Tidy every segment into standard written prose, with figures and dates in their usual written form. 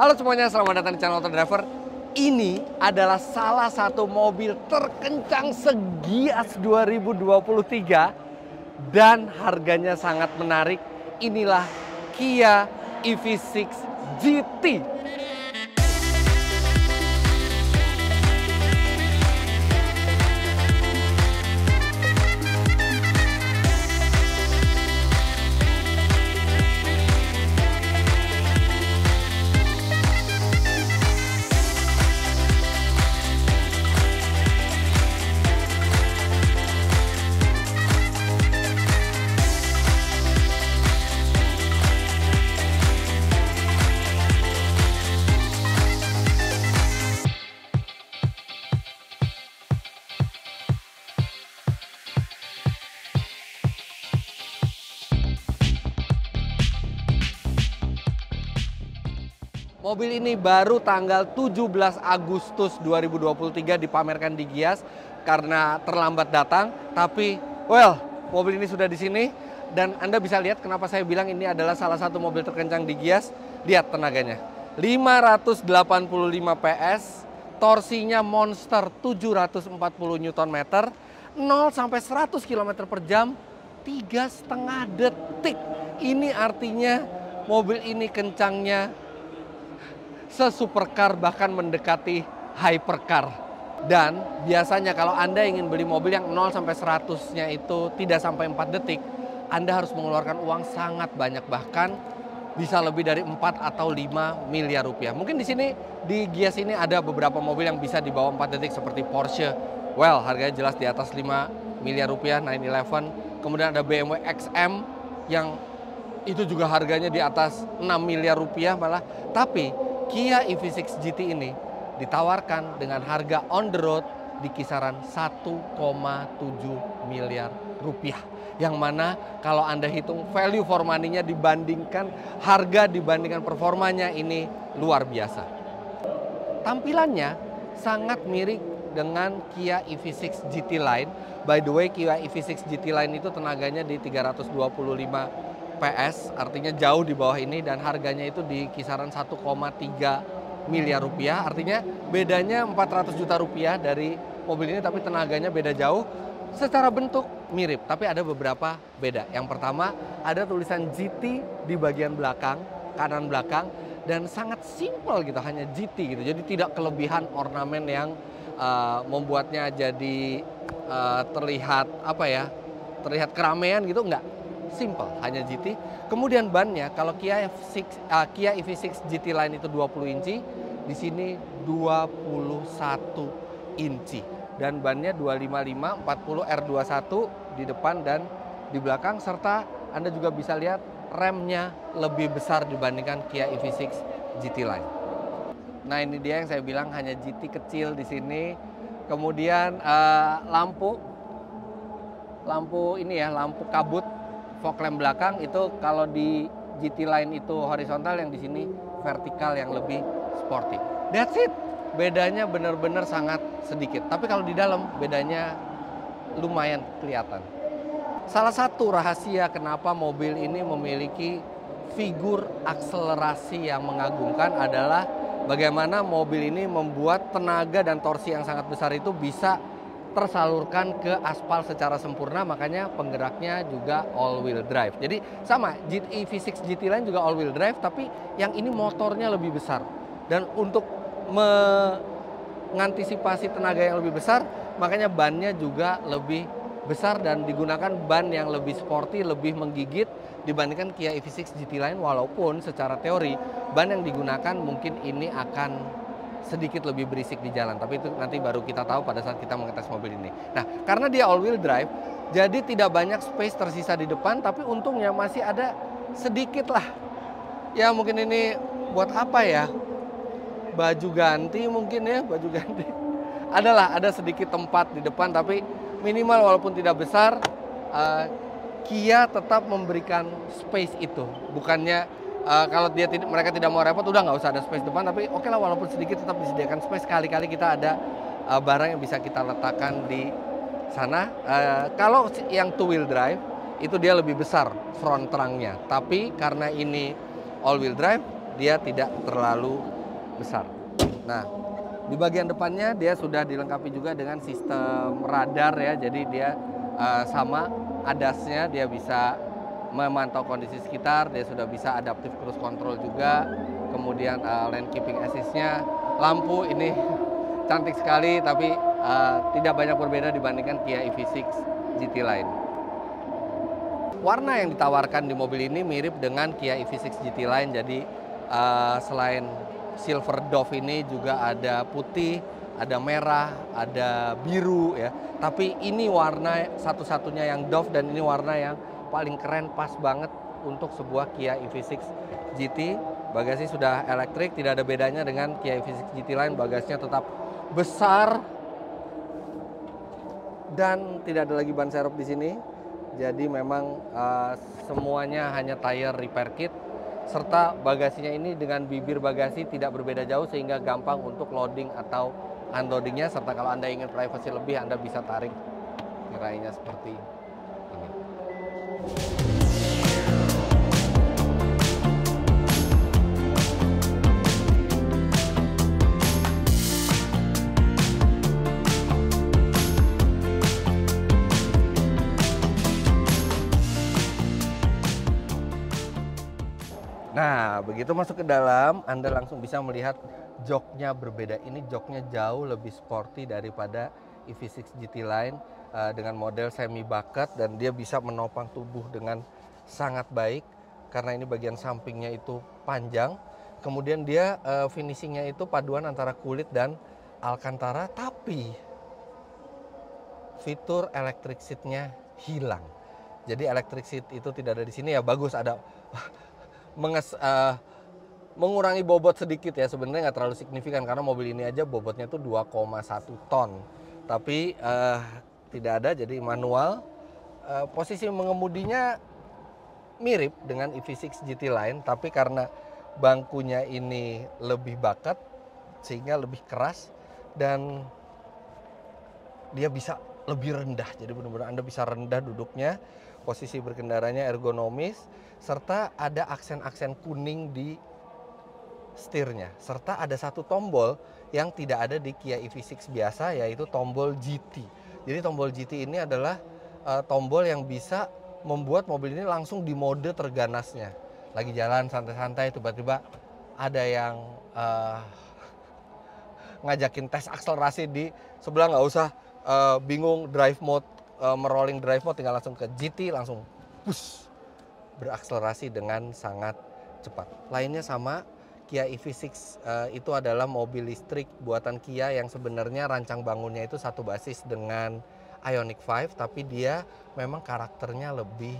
Halo semuanya, selamat datang di channel Auto Driver. Ini adalah salah satu mobil terkencang seGias 2023 dan harganya sangat menarik. Inilah Kia EV6 GT. Mobil ini baru tanggal 17 Agustus 2023 dipamerkan di Gias karena terlambat datang. Tapi, mobil ini sudah di sini dan Anda bisa lihat kenapa saya bilang ini adalah salah satu mobil terkencang di Gias. Lihat tenaganya, 585 PS, torsinya monster 740 Nm, 0 sampai 100 km per jam 3,5 detik. Ini artinya mobil ini kencangnya se-supercar, bahkan mendekati hypercar. Dan biasanya kalau Anda ingin beli mobil yang 0 sampai 100-nya itu tidak sampai 4 detik, Anda harus mengeluarkan uang sangat banyak, bahkan bisa lebih dari 4 atau 5 miliar rupiah. Mungkin di sini di Gias ini ada beberapa mobil yang bisa di bawah 4 detik seperti Porsche. Harganya jelas di atas 5 miliar rupiah, 911. Kemudian ada BMW XM yang itu juga harganya di atas 6 miliar rupiah malah. Tapi Kia EV6 GT ini ditawarkan dengan harga on the road di kisaran 1,7 miliar rupiah. Yang mana kalau Anda hitung value for money-nya dibandingkan harga dibandingkan performanya, ini luar biasa. Tampilannya sangat mirip dengan Kia EV6 GT Line. By the way, Kia EV6 GT Line itu tenaganya di 325 PS, artinya jauh di bawah ini, dan harganya itu di kisaran 1,3 miliar rupiah. Artinya bedanya 400 juta rupiah dari mobil ini, tapi tenaganya beda jauh. Secara bentuk mirip, tapi ada beberapa beda. Yang pertama, ada tulisan GT di bagian belakang, kanan belakang, dan sangat simple gitu, hanya GT gitu. Jadi tidak kelebihan ornamen yang membuatnya jadi terlihat terlihat keramaian gitu, enggak. Simple, hanya GT. Kemudian bannya, kalau Kia EV6 GT Line itu 20 inci, di sini 21 inci. Dan bannya 255 40 R21 di depan dan di belakang, serta Anda juga bisa lihat remnya lebih besar dibandingkan Kia EV6 GT Line. Nah, ini dia yang saya bilang hanya GT kecil di sini. Kemudian lampu kabut fog lamp belakang itu kalau di GT Line itu horizontal, yang di sini vertikal yang lebih sporty. That's it. Bedanya benar-benar sangat sedikit. Tapi kalau di dalam bedanya lumayan kelihatan. Salah satu rahasia kenapa mobil ini memiliki figur akselerasi yang mengagumkan adalah bagaimana mobil ini membuat tenaga dan torsi yang sangat besar itu bisa tersalurkan ke aspal secara sempurna. Makanya penggeraknya juga all wheel drive. Jadi sama, EV6 GT Line juga all wheel drive, tapi yang ini motornya lebih besar. Dan untuk mengantisipasi tenaga yang lebih besar, makanya bannya juga lebih besar dan digunakan ban yang lebih sporty, lebih menggigit dibandingkan Kia EV6 GT Line. Walaupun secara teori ban yang digunakan mungkin ini akan sedikit lebih berisik di jalan, tapi itu nanti baru kita tahu pada saat kita mengetes mobil ini. Nah, karena dia all wheel drive, jadi tidak banyak space tersisa di depan, tapi untungnya masih ada sedikit lah. Ya mungkin ini buat apa ya? Baju ganti mungkin ya, baju ganti. Ada sedikit tempat di depan, tapi minimal walaupun tidak besar, Kia tetap memberikan space itu. Bukannya kalau mereka tidak mau repot, udah nggak usah ada space depan, tapi oke lah, walaupun sedikit tetap disediakan space. Kali-kali kita ada barang yang bisa kita letakkan di sana. Kalau yang two wheel drive itu dia lebih besar front trunk-nya, tapi karena ini all wheel drive, dia tidak terlalu besar. Nah, di bagian depannya dia sudah dilengkapi juga dengan sistem radar ya, jadi dia sama ADAS-nya, dia bisa memantau kondisi sekitar, dia sudah bisa adaptive cruise control juga, kemudian lane keeping assist-nya, lampu ini cantik sekali tapi tidak banyak berbeda dibandingkan Kia EV6 GT Line. Warna yang ditawarkan di mobil ini mirip dengan Kia EV6 GT Line, jadi selain silver dove ini juga ada putih, ada merah, ada biru ya. Tapi ini warna satu-satunya yang dove dan ini warna yang paling keren, pas banget untuk sebuah Kia EV6 GT. Bagasi sudah elektrik, tidak ada bedanya dengan Kia EV6 GT Line. Bagasinya tetap besar dan tidak ada lagi ban serep di sini. Jadi memang semuanya hanya tire repair kit. Serta bagasinya ini dengan bibir bagasi tidak berbeda jauh sehingga gampang untuk loading atau unloadingnya. Serta kalau Anda ingin privasi lebih, Anda bisa tarik tirainya seperti ini. Nah, begitu masuk ke dalam, Anda langsung bisa melihat joknya berbeda. Ini joknya jauh lebih sporty daripada EV6 GT Line dengan model semi bucket, dan dia bisa menopang tubuh dengan sangat baik karena ini bagian sampingnya itu panjang. Kemudian dia finishingnya itu paduan antara kulit dan alcantara, tapi fitur electric seat-nya hilang. Jadi electric seat itu tidak ada di sini ya, bagus ada mengurangi bobot sedikit ya, sebenarnya nggak terlalu signifikan karena mobil ini aja bobotnya tuh 2,1 ton, tapi tidak ada, jadi manual. Posisi mengemudinya mirip dengan EV6 GT Line, tapi karena bangkunya ini lebih bucket sehingga lebih keras dan dia bisa lebih rendah, jadi benar-benar Anda bisa rendah duduknya, posisi berkendaranya ergonomis, serta ada aksen-aksen kuning di setirnya. Serta ada satu tombol yang tidak ada di Kia EV6 biasa, yaitu tombol GT. Jadi tombol GT ini adalah tombol yang bisa membuat mobil ini langsung di mode terganasnya. Lagi jalan santai-santai, tiba-tiba ada yang ngajakin tes akselerasi di sebelah, nggak usah bingung drive mode, merolling drive mode, tinggal langsung ke GT, langsung push, berakselerasi dengan sangat cepat. Lainnya sama, Kia EV6 itu adalah mobil listrik buatan Kia yang sebenarnya rancang bangunnya itu satu basis dengan Ioniq 5, tapi dia memang karakternya lebih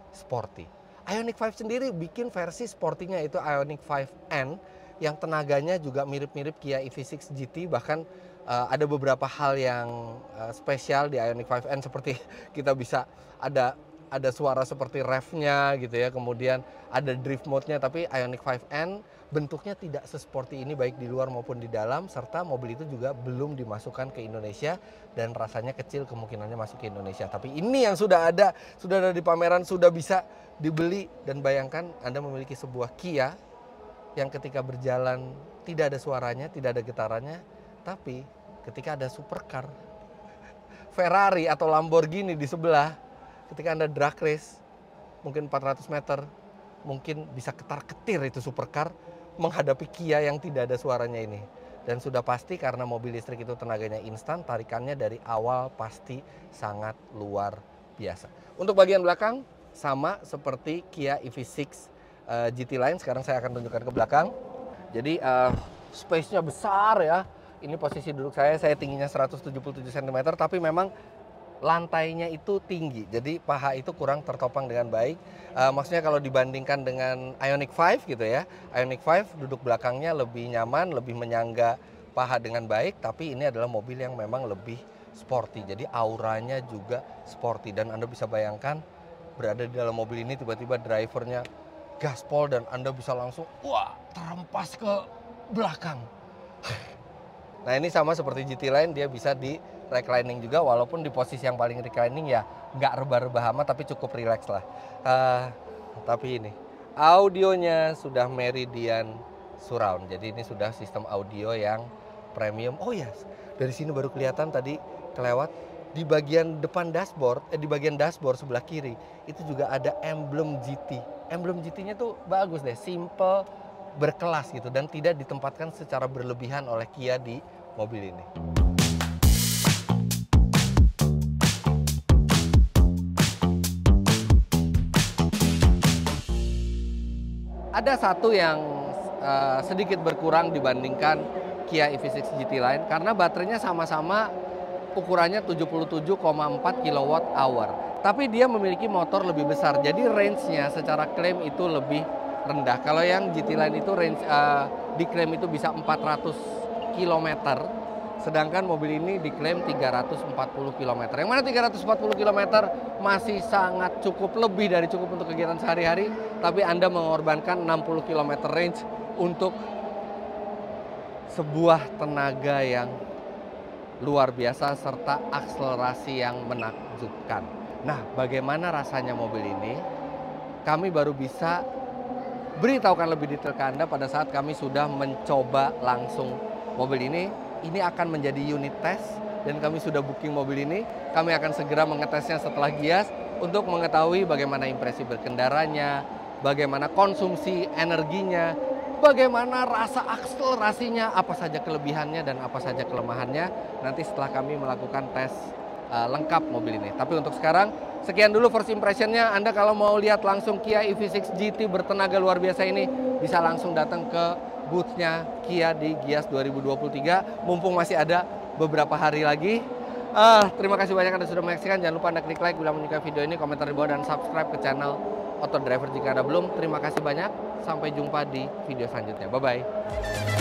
sporty. Ioniq 5 sendiri bikin versi sportinya itu Ioniq 5N yang tenaganya juga mirip-mirip Kia EV6 GT, bahkan ada beberapa hal yang spesial di Ioniq 5N, seperti kita bisa ada suara seperti revnya gitu ya, kemudian ada drift mode-nya, tapi Ioniq 5N bentuknya tidak sesporty ini baik di luar maupun di dalam, serta mobil itu juga belum dimasukkan ke Indonesia dan rasanya kecil kemungkinannya masuk ke Indonesia. Tapi ini yang sudah ada di pameran, sudah bisa dibeli, dan bayangkan Anda memiliki sebuah Kia yang ketika berjalan tidak ada suaranya, tidak ada getarannya, tapi ketika ada supercar Ferrari atau Lamborghini di sebelah, ketika Anda drag race mungkin 400 meter, mungkin bisa ketar-ketir itu supercar menghadapi Kia yang tidak ada suaranya ini. Dan sudah pasti karena mobil listrik itu tenaganya instan, tarikannya dari awal pasti sangat luar biasa. Untuk bagian belakang sama seperti Kia EV6 GT Line. Sekarang saya akan tunjukkan ke belakang. Jadi space-nya besar ya. Ini posisi duduk saya tingginya 177 cm, tapi memang lantainya itu tinggi, jadi paha itu kurang tertopang dengan baik. Maksudnya kalau dibandingkan dengan Ioniq 5 gitu ya, Ioniq 5 duduk belakangnya lebih nyaman, lebih menyangga paha dengan baik, tapi ini adalah mobil yang memang lebih sporty, jadi auranya juga sporty. Dan Anda bisa bayangkan berada di dalam mobil ini, tiba-tiba drivernya gaspol dan Anda bisa langsung terhempas ke belakang. Nah ini sama seperti GT Line, dia bisa di reclining juga, walaupun di posisi yang paling reclining ya nggak rebah-rebah amat, tapi cukup relax lah. Tapi ini audionya sudah Meridian surround. Jadi ini sudah sistem audio yang premium. Oh ya, dari sini baru kelihatan tadi kelewat di bagian depan dashboard, di bagian dashboard sebelah kiri itu juga ada emblem GT. Emblem GT-nya tuh bagus deh, simple, berkelas gitu dan tidak ditempatkan secara berlebihan oleh Kia di mobil ini. Ada satu yang sedikit berkurang dibandingkan Kia EV6 GT lain karena baterainya sama-sama ukurannya 77,4 kWh. Tapi dia memiliki motor lebih besar, jadi range-nya secara klaim itu lebih rendah. Kalau yang GT lain itu range diklaim itu bisa 400 km, sedangkan mobil ini diklaim 340 km. Yang mana 340 km masih sangat cukup, lebih dari cukup untuk kegiatan sehari-hari, tapi Anda mengorbankan 60 km range untuk sebuah tenaga yang luar biasa serta akselerasi yang menakjubkan. Nah, bagaimana rasanya mobil ini? Kami baru bisa beritahukan lebih detail ke Anda pada saat kami sudah mencoba langsung mobil ini. Ini akan menjadi unit test dan kami sudah booking mobil ini. Kami akan segera mengetesnya setelah Gias untuk mengetahui bagaimana impresi berkendaranya, bagaimana konsumsi energinya, bagaimana rasa akselerasinya, apa saja kelebihannya dan apa saja kelemahannya nanti setelah kami melakukan tes lengkap mobil ini. Tapi untuk sekarang, sekian dulu first impressionnya. Anda kalau mau lihat langsung Kia EV6 GT bertenaga luar biasa ini, bisa langsung datang ke booth-nya Kia di Gias 2023. Mumpung masih ada beberapa hari lagi. Terima kasih banyak Anda sudah menyaksikan. Jangan lupa Anda klik like bila menyukai video ini, komentar di bawah, dan subscribe ke channel Auto Driver jika Anda belum. Terima kasih banyak. Sampai jumpa di video selanjutnya. Bye-bye.